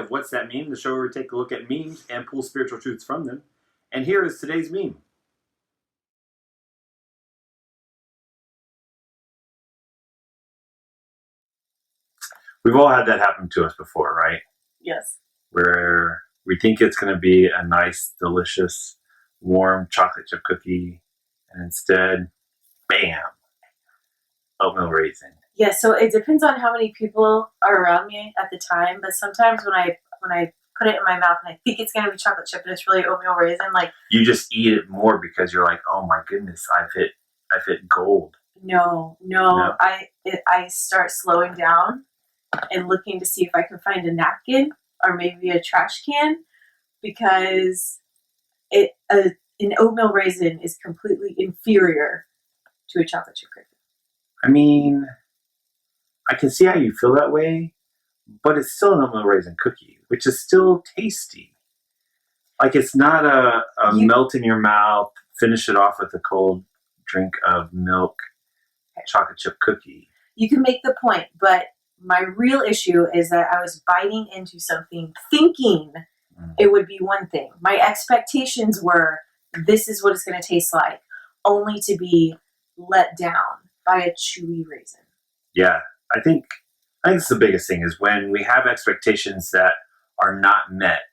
of What's That Meme, the show where we take a look at memes and pull spiritual truths from them. And here is today's meme. We've all had that happen to us before, right? Yes. Where we think it's going to be a nice, delicious, warm chocolate chip cookie, and instead, bam, oatmeal raisin. Yeah, so it depends on how many people are around me at the time, but sometimes when I put it in my mouth and I think it's going to be chocolate chip and it's really oatmeal raisin, like... You just eat it more because you're like, oh my goodness, I've hit gold. No. I start slowing down and looking to see if I can find a napkin or maybe a trash can, because an oatmeal raisin is completely inferior to a chocolate chip cookie. I mean, I can see how you feel that way, but it's still an oatmeal raisin cookie, which is still tasty. Like, it's not a melt in your mouth, finish it off with a cold drink of milk chocolate chip cookie. You can make the point, but my real issue is that I was biting into something thinking it would be one thing. My expectations were, this is what it's going to taste like, only to be let down by a chewy raisin. Yeah, I think it's the biggest thing is when we have expectations that are not met.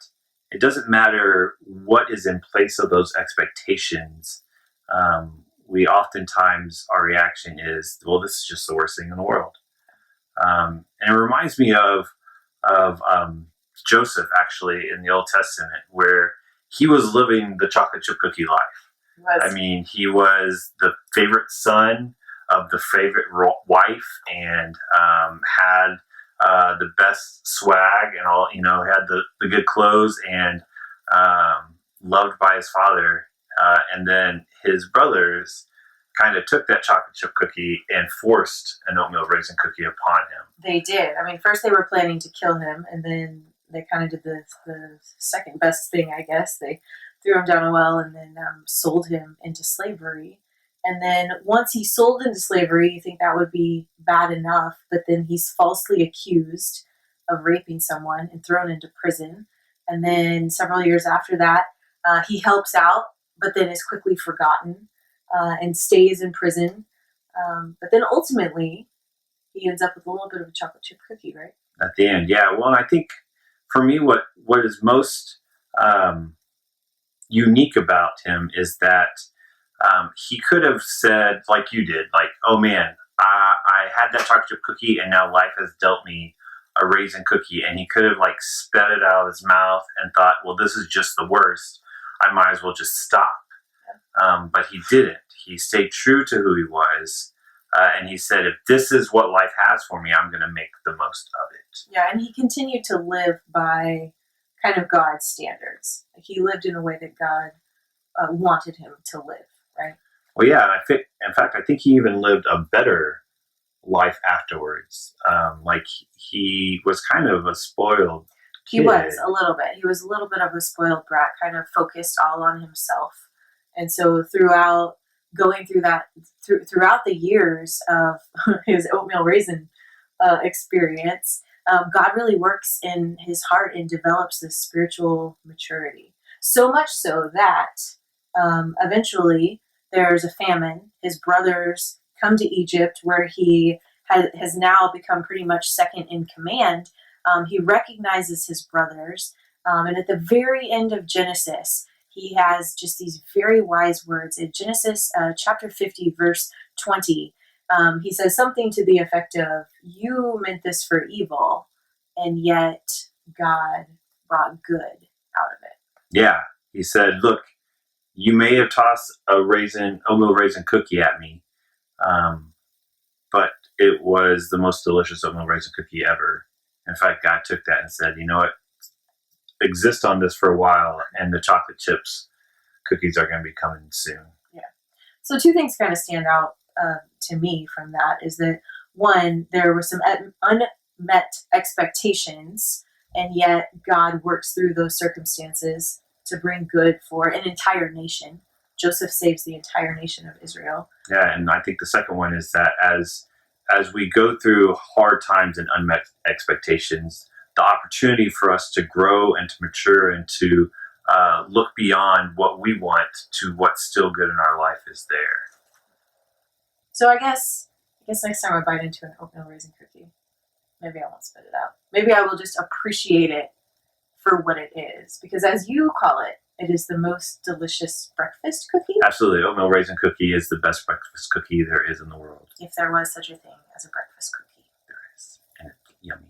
It doesn't matter what is in place of those expectations. We oftentimes, our reaction is, well, this is just the worst thing in the world. And it reminds me of Joseph, actually, in the Old Testament, where he was living the chocolate chip cookie life. I mean, he was the favorite son of the favorite wife, and had the best swag and all, had the good clothes, and loved by his father. And then his brothers kind of took that chocolate chip cookie and forced an oatmeal raisin cookie upon him. They did. I mean, first they were planning to kill him, and then they kind of did the second best thing, I guess. They threw him down a well and then sold him into slavery. And then once he's sold into slavery, you think that would be bad enough, but then he's falsely accused of raping someone and thrown into prison. And then several years after that, he helps out, but then is quickly forgotten and stays in prison. But then ultimately, he ends up with a little bit of a chocolate chip cookie, right? At the end, yeah. Well, I think for me, what is most unique about him is that he could have said, like you did, like, oh man, I had that chocolate chip cookie and now life has dealt me a raisin cookie. And he could have like spat it out of his mouth and thought, well, this is just the worst. I might as well just stop. But he didn't. He stayed true to who he was. And he said, if this is what life has for me, I'm going to make the most of it. Yeah, and he continued to live by kind of God's standards. He lived in a way that God wanted him to live, right? Well, yeah, and in fact, I think he even lived a better life afterwards. Like, he was kind of a spoiled kid. He was, a little bit. He was a little bit of a spoiled brat, kind of focused all on himself. And so throughout the years of his oatmeal raisin experience, God really works in his heart and develops this spiritual maturity. So much so that eventually there's a famine. His brothers come to Egypt, where he has now become pretty much second in command. He recognizes his brothers, and at the very end of Genesis, he has just these very wise words. In Genesis chapter 50, verse 20, he says something to the effect of, you meant this for evil, and yet God brought good out of it. Yeah, he said, look, you may have tossed a oatmeal raisin cookie at me, but it was the most delicious oatmeal raisin cookie ever. In fact, God took that and said, you know what? Exist on this for a while, and the chocolate chips cookies are going to be coming soon. Yeah. So two things kind of stand out to me from that is that, one, there were some unmet expectations, and yet God works through those circumstances to bring good for an entire nation. Joseph saves the entire nation of Israel. Yeah, and I think the second one is that as we go through hard times and unmet expectations, the opportunity for us to grow and to mature and to look beyond what we want to what's still good in our life is there. So I guess next time I bite into an oatmeal raisin cookie, maybe I won't spit it out. Maybe I will just appreciate it for what it is. Because as you call it, it is the most delicious breakfast cookie. Absolutely. Oatmeal raisin cookie is the best breakfast cookie there is in the world. If there was such a thing as a breakfast cookie. There is. And it's yummy.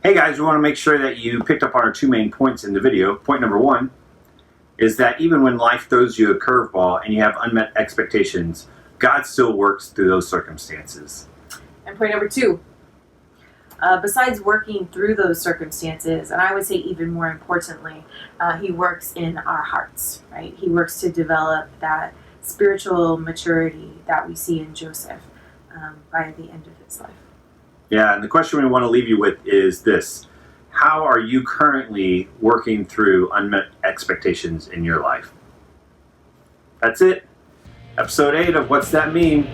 Hey guys, we want to make sure that you picked up on our 2 main points in the video. Point number 1 is that even when life throws you a curveball and you have unmet expectations, God still works through those circumstances. And point number 2, besides working through those circumstances, and I would say even more importantly, he works in our hearts, right? He works to develop that spiritual maturity that we see in Joseph by the end of his life. Yeah, and the question we want to leave you with is this. How are you currently working through unmet expectations in your life? That's it. Episode 8 of What's That Mean?